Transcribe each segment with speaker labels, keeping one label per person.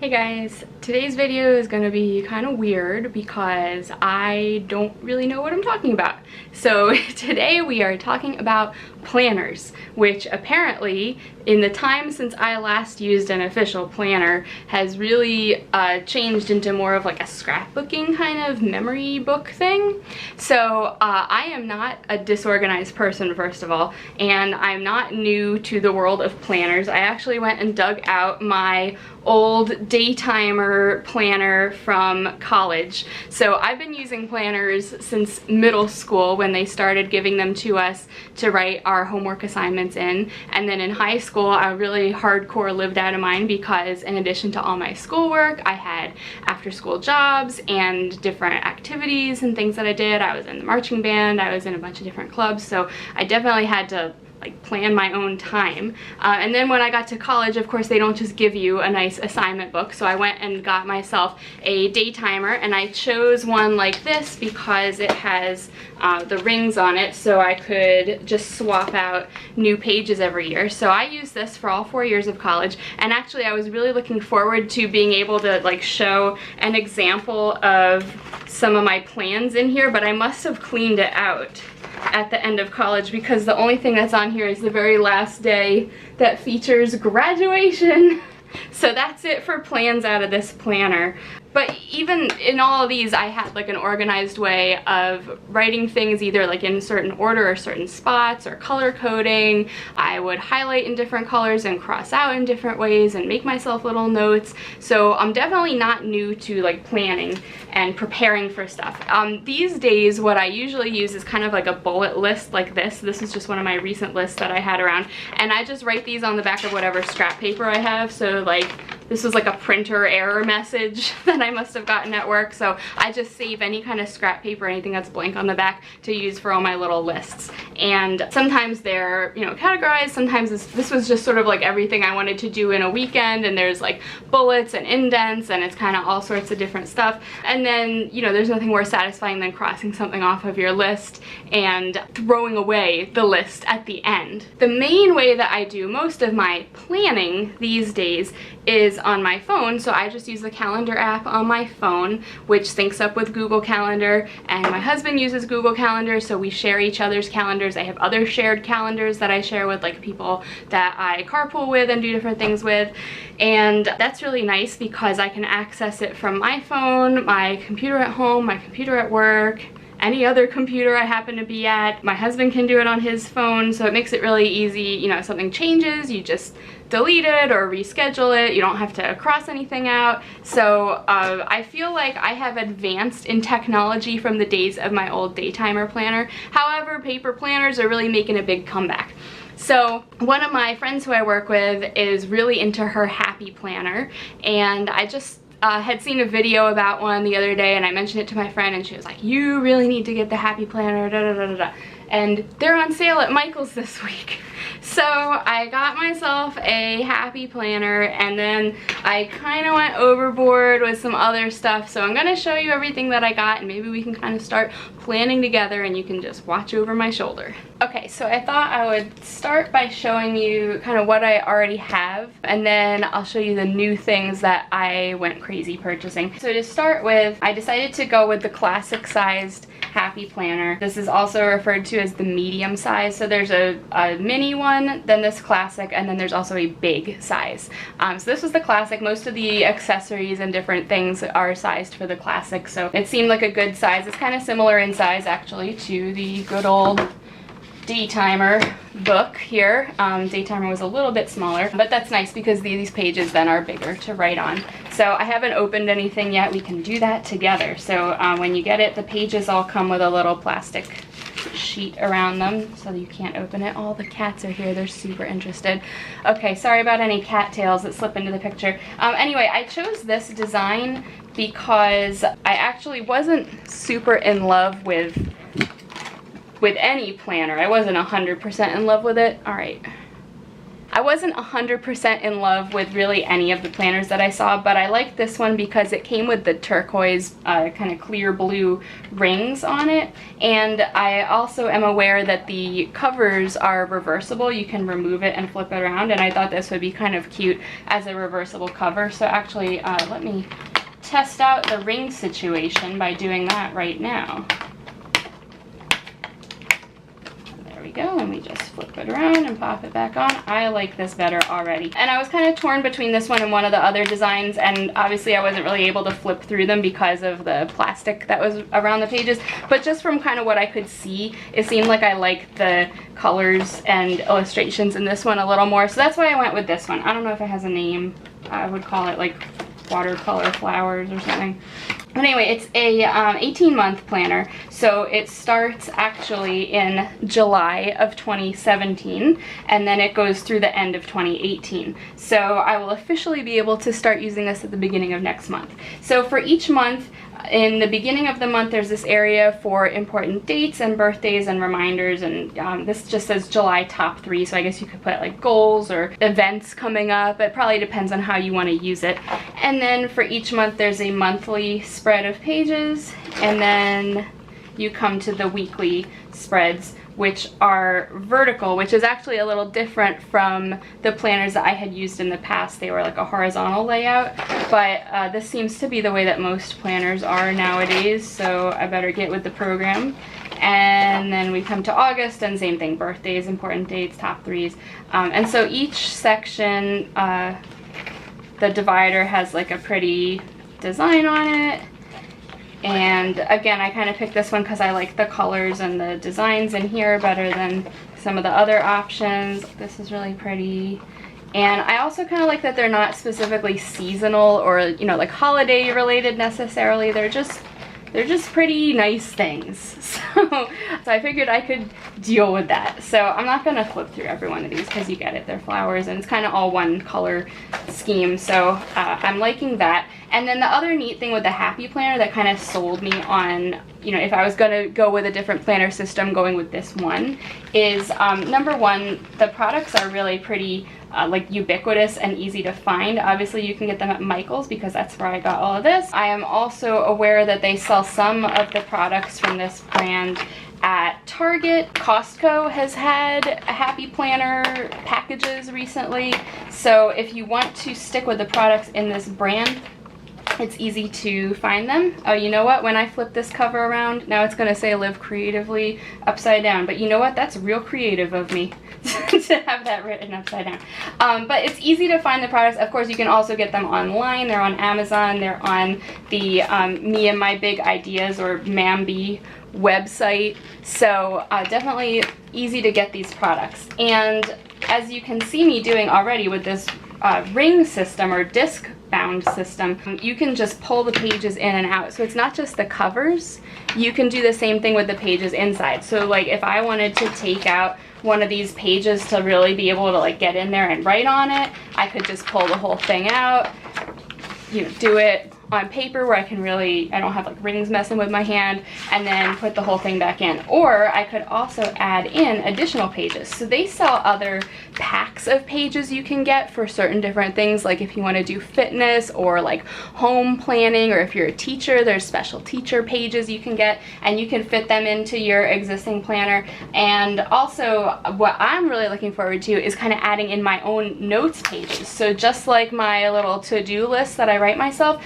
Speaker 1: Hey guys, today's video is going to be kind of weird because I don't really know what I'm talking about. So today we are talking about planners, which apparently in the time since I last used an official planner has really changed into more of like a scrapbooking kind of memory book thing. So I am not a disorganized person, first of all, and I'm not new to the world of planners. I actually went and dug out my old daytimer planner from college. So I've been using planners since middle school when they started giving them to us to write our homework assignments in. And then in high school, I really hardcore lived out of mine because in addition to all my schoolwork, I had after school jobs and different activities and things that I did. I was in the marching band, I was in a bunch of different clubs, so I definitely had to like plan my own time. And then when I got to college, of course, they don't just give you a nice assignment book. So I went and got myself a daytimer, and I chose one like this because it has the rings on it, so I could just swap out new pages every year. So I used this for all 4 years of college, and actually I was really looking forward to being able to like show an example of some of my plans in here, but I must have cleaned it out at the end of college because the only thing that's on here is the very last day that features graduation. So that's it for plans out of this planner. But even in all of these, I had like an organized way of writing things either like in certain order or certain spots or color coding. I would highlight in different colors and cross out in different ways and make myself little notes. So I'm definitely not new to like planning and preparing for stuff. These days, what I usually use is kind of like a bullet list like this. This is just one of my recent lists that I had around. And I just write these on the back of whatever scrap paper I have. So like, this was like a printer error message that I must have gotten at work, so I just save any kind of scrap paper, anything that's blank on the back to use for all my little lists. And sometimes they're, you know, categorized, sometimes this was just sort of like everything I wanted to do in a weekend, and there's like bullets and indents, and it's kind of all sorts of different stuff. And then, you know, there's nothing more satisfying than crossing something off of your list and throwing away the list at the end. The main way that I do most of my planning these days is on my phone, so I just use the calendar app on my phone, which syncs up with Google Calendar, and my husband uses Google Calendar, so we share each other's calendars. I have other shared calendars that I share with like people that I carpool with and do different things with, and that's really nice because I can access it from my phone, my computer at home, my computer at work, any other computer I happen to be at. My husband can do it on his phone, so it makes it really easy. You know, if something changes, you just delete it or reschedule it. You don't have to cross anything out. So I feel like I have advanced in technology from the days of my old daytimer planner. However, paper planners are really making a big comeback. So one of my friends who I work with is really into her happy planner, and I just had seen a video about one the other day, and I mentioned it to my friend, and she was like, you really need to get the happy planner, da da da da da. And they're on sale at Michael's this week. So I got myself a happy planner, and then I kind of went overboard with some other stuff. So I'm going to show you everything that I got, and maybe we can kind of start planning together and you can just watch over my shoulder. Okay, so I thought I would start by showing you kind of what I already have, and then I'll show you the new things that I went crazy purchasing. So to start with, I decided to go with the classic sized happy planner. This is also referred to as the medium size. So there's a mini one, then this classic, and then there's also a big size. So this was the classic. Most of the accessories and different things are sized for the classic, so it seemed like a good size. It's kind of similar in size actually to the good old daytimer book here. Daytimer was a little bit smaller, but that's nice because these pages then are bigger to write on. So I haven't opened anything yet. We can do that together. So when you get it, the pages all come with a little plastic sheet around them so you can't open it. All the cats are here. They're super interested. Okay, sorry about any cattails that slip into the picture. Anyway, I chose this design because I actually wasn't super in love with any planner. I wasn't 100% in love with it. All right. I wasn't 100% in love with really any of the planners that I saw, but I liked this one because it came with the turquoise kind of clear blue rings on it. And I also am aware that the covers are reversible. You can remove it and flip it around, and I thought this would be kind of cute as a reversible cover. So actually, let me test out the ring situation by doing that right now. Go, and we just flip it around and pop it back on. I like this better already. And I was kind of torn between this one and one of the other designs, and obviously I wasn't really able to flip through them because of the plastic that was around the pages, but just from kind of what I could see, it seemed like I liked the colors and illustrations in this one a little more, so that's why I went with this one. I don't know if it has a name. I would call it like watercolor flowers or something. But anyway, it's a 18-month planner, so it starts actually in July of 2017, and then it goes through the end of 2018. So I will officially be able to start using this at the beginning of next month. So for each month, in the beginning of the month, there's this area for important dates and birthdays and reminders, and this just says July top 3, so I guess you could put like goals or events coming up. It probably depends on how you want to use it. And then for each month, there's a monthly spread of pages, and then you come to the weekly spreads, which are vertical, which is actually a little different from the planners that I had used in the past. They were like a horizontal layout, but this seems to be the way that most planners are nowadays, so I better get with the program. And then we come to August, and same thing, birthdays, important dates, top 3s. And so each section, the divider has like a pretty design on it. And again, I kind of picked this one because I like the colors and the designs in here better than some of the other options. This is really pretty. And I also kind of like that they're not specifically seasonal or, you know, like holiday related necessarily. They're just pretty nice things. So I figured I could deal with that. So I'm not gonna flip through every one of these because you get it, they're flowers and it's kind of all one color scheme. So I'm liking that. And then the other neat thing with the Happy Planner that kind of sold me on, you know, if I was gonna go with a different planner system, going with this one, is number one, the products are really pretty like ubiquitous and easy to find. Obviously you can get them at Michael's because that's where I got all of this. I am also aware that they sell some of the products from this brand at Target. Costco has had a Happy Planner packages recently. So if you want to stick with the products in this brand, it's easy to find them. Oh, you know what? When I flip this cover around, now it's gonna say live creatively upside down. But you know what? That's real creative of me to have that written upside down. But it's easy to find the products. Of course, you can also get them online. They're on Amazon. They're on the Me and My Big Ideas or MAMB website. So definitely easy to get these products. And as you can see me doing already with this ring system or disc bound system, you can just pull the pages in and out. So it's not just the covers, you can do the same thing with the pages inside. So like if I wanted to take out one of these pages to really be able to like get in there and write on it, I could just pull the whole thing out, you know, do it on paper where I can really, I don't have like rings messing with my hand, and then put the whole thing back in. Or I could also add in additional pages. So they sell other packs of pages you can get for certain different things, like if you want to do fitness or like home planning, or if you're a teacher, there's special teacher pages you can get, and you can fit them into your existing planner. And also what I'm really looking forward to is kind of adding in my own notes pages. So just like my little to-do list that I write myself,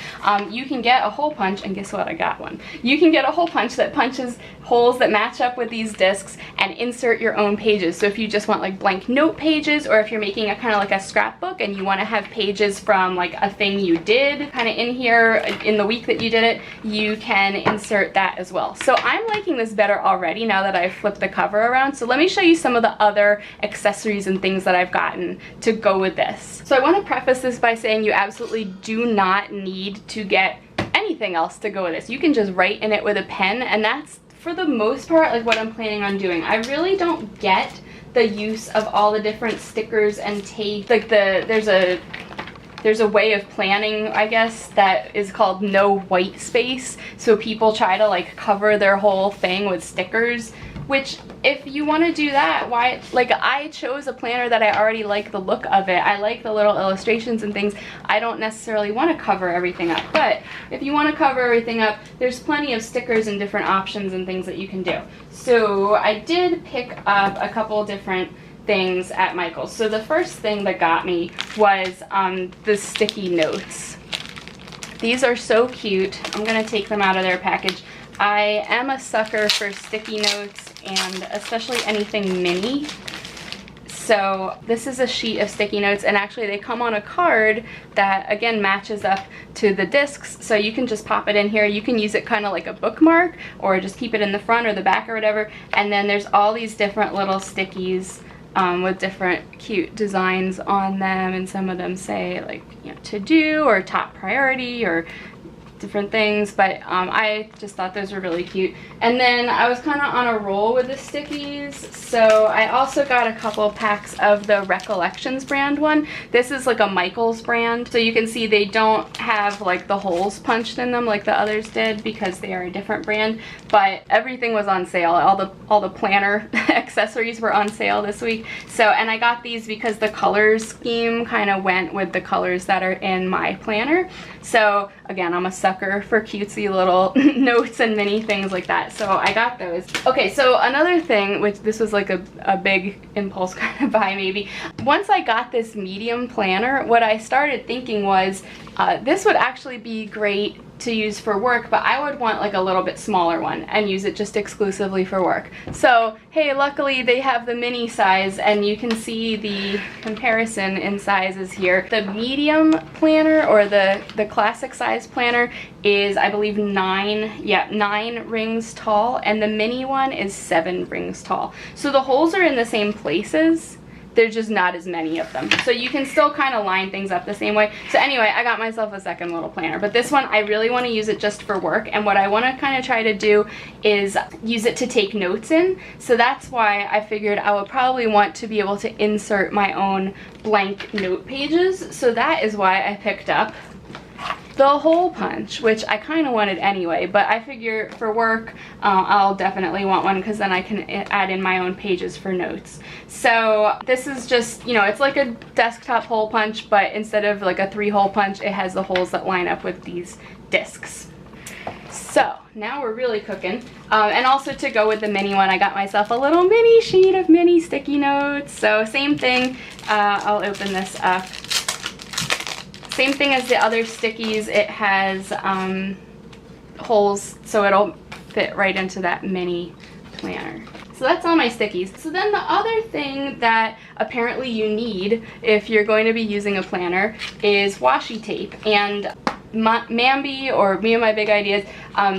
Speaker 1: you can get a hole punch, and guess what? I got one. You can get a hole punch that punches holes that match up with these discs and insert your own pages. So if you just want like blank note pages, or if you're making a kind of like a scrapbook and you want to have pages from like a thing you did kind of in here in the week that you did it, you can insert that as well. So I'm liking this better already now that I've flipped the cover around. So let me show you some of the other accessories and things that I've gotten to go with this. So I want to preface this by saying you absolutely do not need to get anything else to go with this. You can just write in it with a pen, and that's for the most part like what I'm planning on doing. I really don't get the use of all the different stickers and tape. Like there's a way of planning, I guess, that is called no white space. So people try to like cover their whole thing with stickers. which if you want to do that, why, like, I chose a planner that I already like the look of it. I like the little illustrations and things. I don't necessarily want to cover everything up, but if you want to cover everything up, there's plenty of stickers and different options and things that you can do. So I did pick up a couple different things at Michael's. So the first thing that got me was the sticky notes. These are so cute. I'm gonna take them out of their package. I am a sucker for sticky notes, and especially anything mini. So this is a sheet of sticky notes, and actually they come on a card that again matches up to the discs, so you can just pop it in here. You can use it kind of like a bookmark, or just keep it in the front or the back or whatever. And then there's all these different little stickies with different cute designs on them, and some of them say, like, you know, to do or top priority or different things, but I just thought those were really cute. And then I was kind of on a roll with the stickies, so I also got a couple packs of the Recollections brand one. This is like a Michael's brand, so you can see they don't have like the holes punched in them like the others did because they are a different brand, but everything was on sale. All the planner accessories were on sale this week. So, and I got these because the color scheme kind of went with the colors that are in my planner. So again, I'm a sucker for cutesy little notes and mini things like that, so I got those. Okay, so another thing, which this was like a big impulse kind of buy maybe. Once I got this medium planner, what I started thinking was this would actually be great to use for work, but I would want like a little bit smaller one and use it just exclusively for work. So hey, luckily they have the mini size, and you can see the comparison in sizes here. The medium planner, or the classic size planner, is I believe 9 rings tall, and the mini one is 7 rings tall. So the holes are in the same places, there's just not as many of them. So you can still kind of line things up the same way. So anyway, I got myself a second little planner, but this one I really want to use it just for work, and what I want to kind of try to do is use it to take notes in. So that's why I figured I would probably want to be able to insert my own blank note pages. So that is why I picked up the hole punch, which I kind of wanted anyway, but I figure for work I'll definitely want one, because then I can add in my own pages for notes. So this is just, you know, it's like a desktop hole punch, but instead of like a 3-hole punch, it has the holes that line up with these discs. So now we're really cooking. And also to go with the mini one, I got myself a little mini sheet of mini sticky notes. So same thing, I'll open this up. Same thing as the other stickies, it has holes, so it'll fit right into that mini planner. So that's all my stickies. So then the other thing that apparently you need if you're going to be using a planner is washi tape. And NEWBIE, or Me and My Big Ideas,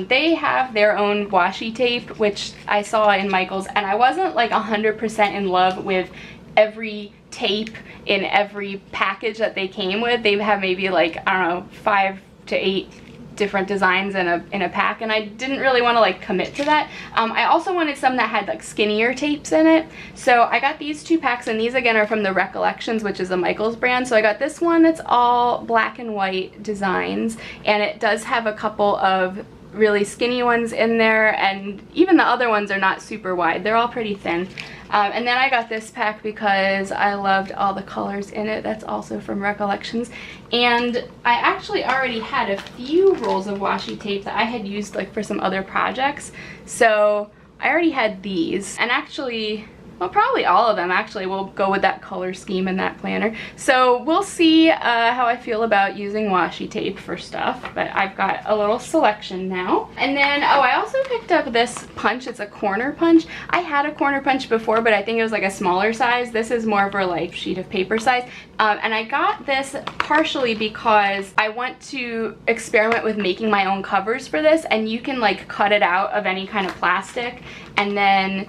Speaker 1: they have their own washi tape, which I saw in Michael's, and I wasn't like 100% in love with every tape in every package that they came with. They have maybe like, I don't know, 5 to 8 different designs in a pack, and I didn't really want to like commit to that. I also wanted some that had like skinnier tapes in it, so I got these 2 packs, and these again are from the Recollections, which is a Michael's brand. So I got this one that's all black and white designs, and it does have a couple of really skinny ones in there, and even the other ones are not super wide. They're all pretty thin. And then I got this pack because I loved all the colors in it. That's also from Recollections. And I actually already had a few rolls of washi tape that I had used like for some other projects. So I already had these, and actually, well, probably all of them actually will go with that color scheme in that planner. So we'll see how I feel about using washi tape for stuff, but I've got a little selection now. And then, oh, I also picked up this punch. It's a corner punch. I had a corner punch before, but I think it was like a smaller size. This is more for like sheet of paper size. And I got this partially because I want to experiment with making my own covers for this, and you can like cut it out of any kind of plastic and then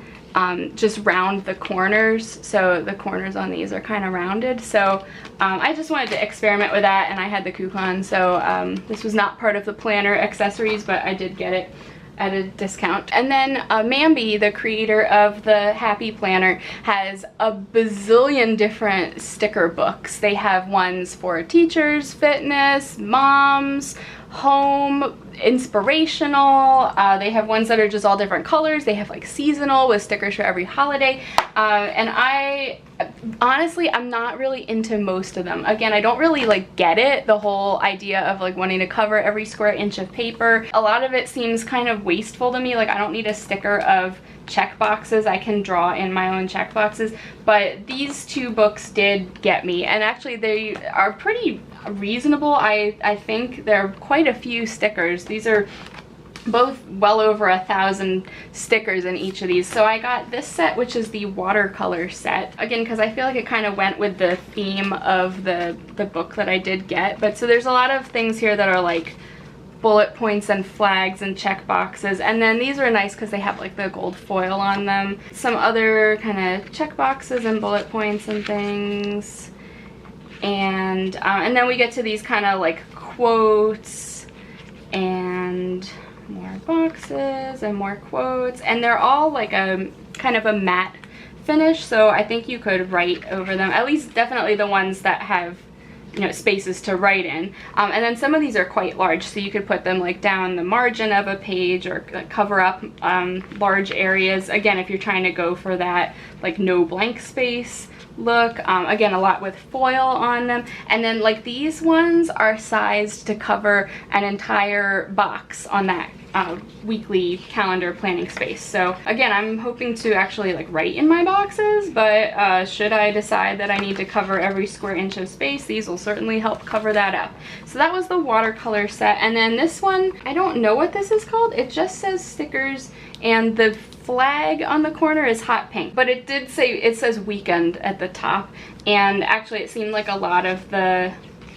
Speaker 1: just round the corners, so the corners on these are kind of rounded. So I just wanted to experiment with that, and I had the coupon, so this was not part of the planner accessories, but I did get it at a discount. And then NEWBIE, the creator of the Happy Planner, has a bazillion different sticker books. They have ones for teachers, fitness, moms, home, inspirational. They have ones that are just all different colors. They have like seasonal with stickers for every holiday. And honestly, I'm not really into most of them. Again, I don't really like get it, the whole idea of like wanting to cover every square inch of paper. A lot of it seems kind of wasteful to me. Like, I don't need a sticker of check boxes. I can draw in my own check boxes, but these two books did get me, and actually they are pretty reasonable. I think there are quite a few stickers. These are both well over 1,000 stickers in each of these. So I got this set, which is the watercolor set, again because I feel like it kind of went with the theme of the book that I did get. But so there's a lot of things here that are like bullet points and flags and check boxes, and then these are nice because they have like the gold foil on them. Some other kind of check boxes and bullet points and things, and then we get to these kind of like quotes and more boxes and more quotes, and they're all like a kind of a matte finish, so I think you could write over them, at least definitely the ones that have, you know, spaces to write in. And then some of these are quite large, so you could put them like down the margin of a page or cover up large areas, again if you're trying to go for that like no blank space look. Again, a lot with foil on them. And then like these ones are sized to cover an entire box on that weekly calendar planning space. So again, I'm hoping to actually like write in my boxes, but should I decide that I need to cover every square inch of space, these will certainly help cover that up. So that was the watercolor set. And then this one, I don't know what this is called. It just says stickers, and the flag on the corner is hot pink, but it did say, it says weekend at the top, and actually it seemed like a lot of the,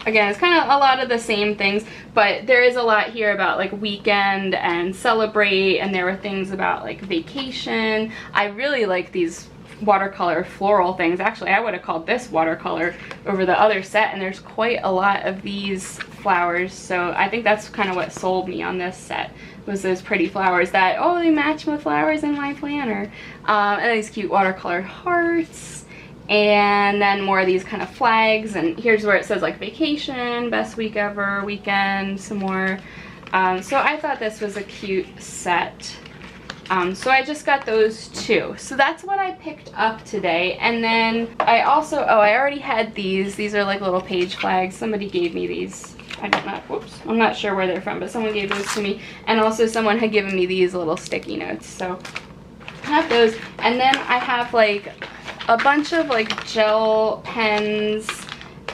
Speaker 1: again, it's kind of a lot of the same things, but there is a lot here about like weekend and celebrate, and there were things about like vacation. I really like these watercolor floral things. Actually, I would have called this watercolor over the other set, and there's quite a lot of these flowers, so I think that's kind of what sold me on this set, was those pretty flowers that, oh, they match with flowers in my planner. And these cute watercolor hearts, and then more of these kind of flags, and here's where it says like vacation, best week ever, weekend, some more. So I thought this was a cute set. So I just got those two. So that's what I picked up today. And then I also, I already had these. These are like little page flags. Somebody gave me these. I don't know, whoops, I'm not sure where they're from, but someone gave those to me. And also someone had given me these little sticky notes. So I have those. And then I have like a bunch of like gel pens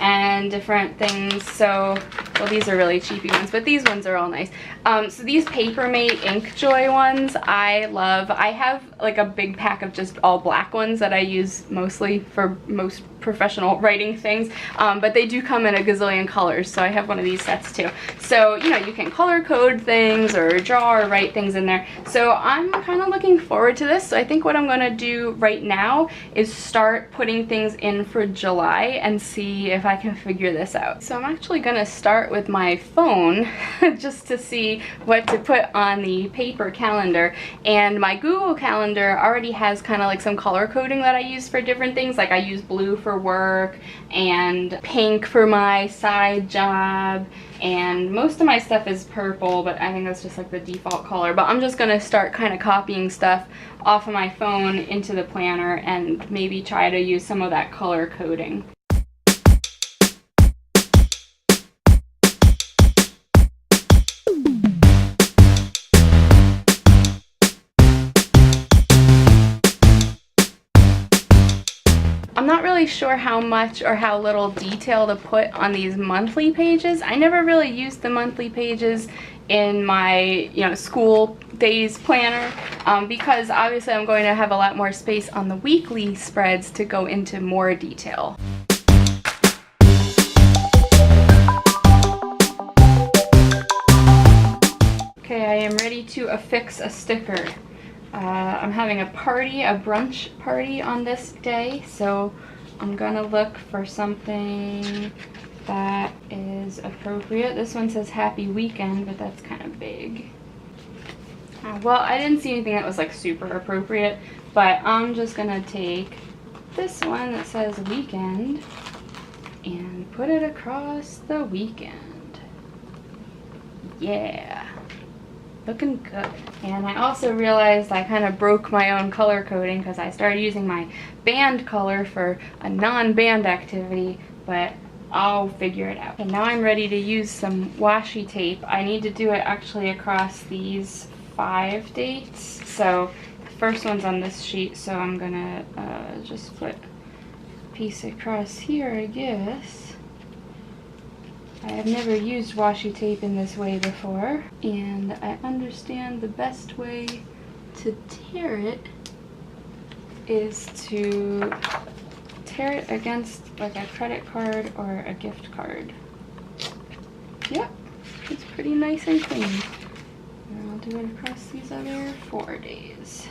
Speaker 1: and different things. So, well, these are really cheapy ones, but these ones are all nice. So these Papermate Ink Joy ones I love. I have like a big pack of just all black ones that I use mostly for most professional writing things, but they do come in a gazillion colors, so I have one of these sets too. So, you know, you can color code things or draw or write things in there. So I'm kind of looking forward to this. So I think what I'm going to do right now is start putting things in for July and see if I can figure this out. So I'm actually going to start with my phone just to see what to put on the paper calendar, and my Google Calendar already has kind of like some color coding that I use for different things. Like I use blue for work and pink for my side job, and most of my stuff is purple, but I think that's just like the default color. But I'm just gonna start kind of copying stuff off of my phone into the planner and maybe try to use some of that color coding. I'm not really sure how much or how little detail to put on these monthly pages. I never really used the monthly pages in my, you know, school days planner, because obviously I'm going to have a lot more space on the weekly spreads to go into more detail. Okay, I am ready to affix a sticker. I'm having a party, a brunch party on this day, so I'm gonna look for something that is appropriate. This one says happy weekend, but that's kind of big. Well, I didn't see anything that was like super appropriate, but I'm just gonna take this one that says weekend and put it across the weekend. Yeah, looking good. And I also realized I kind of broke my own color coding because I started using my band color for a non-band activity, but I'll figure it out. And now I'm ready to use some washi tape. I need to do it actually across these 5 dates. So the first one's on this sheet, so I'm gonna just put a piece across here, I guess. I have never used washi tape in this way before, and I understand the best way to tear it is to tear it against like a credit card or a gift card. Yep, it's pretty nice and clean. And I'll do it across these other 4 days.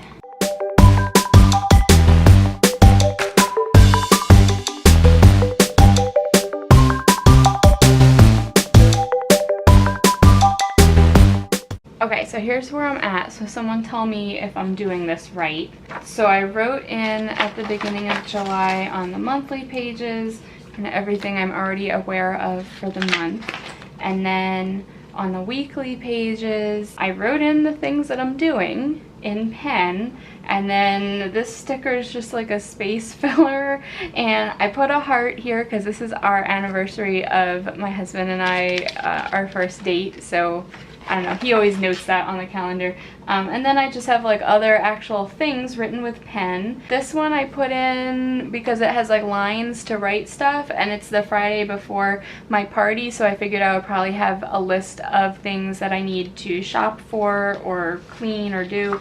Speaker 1: Okay, so here's where I'm at. So someone tell me if I'm doing this right. So I wrote in at the beginning of July on the monthly pages and everything I'm already aware of for the month. And then on the weekly pages, I wrote in the things that I'm doing in pen. And then this sticker is just like a space filler. And I put a heart here because this is our anniversary of my husband and I, our first date. So I don't know, he always notes that on the calendar. And then I just have like other actual things written with pen. This one I put in because it has like lines to write stuff, and it's the Friday before my party, so I figured I would probably have a list of things that I need to shop for or clean or do.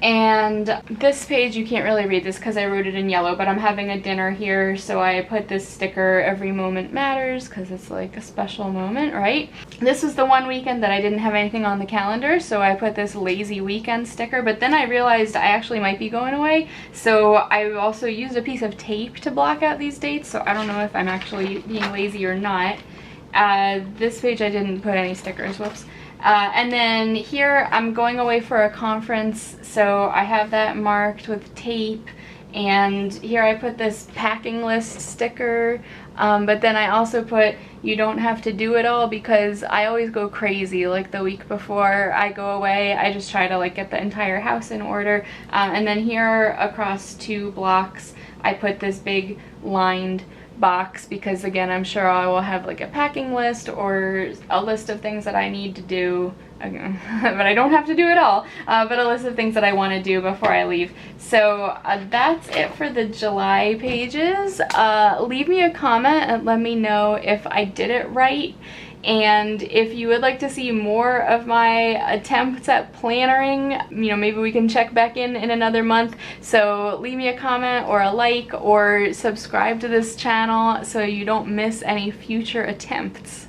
Speaker 1: And this page, you can't really read this because I wrote it in yellow, but I'm having a dinner here, so I put this sticker, every moment matters, because it's like a special moment, right? This was the one weekend that I didn't have anything on the calendar, so I put this lazy weekend sticker, but then I realized I actually might be going away, so I also used a piece of tape to block out these dates, so I don't know if I'm actually being lazy or not. This page I didn't put any stickers, whoops. And then here I'm going away for a conference, so I have that marked with tape, and here I put this packing list sticker, but then I also put you don't have to do it all because I always go crazy. Like the week before I go away, I just try to like get the entire house in order. And then here across 2 blocks I put this big lined box because again I'm sure I will have like a packing list or a list of things that I need to do again, but I don't have to do it all, but a list of things that I want to do before I leave. So that's it for the July pages. Leave me a comment and let me know if I did it right, and if you would like to see more of my attempts at plannering, you know, maybe we can check back in another month. So leave me a comment or a like or subscribe to this channel so you don't miss any future attempts.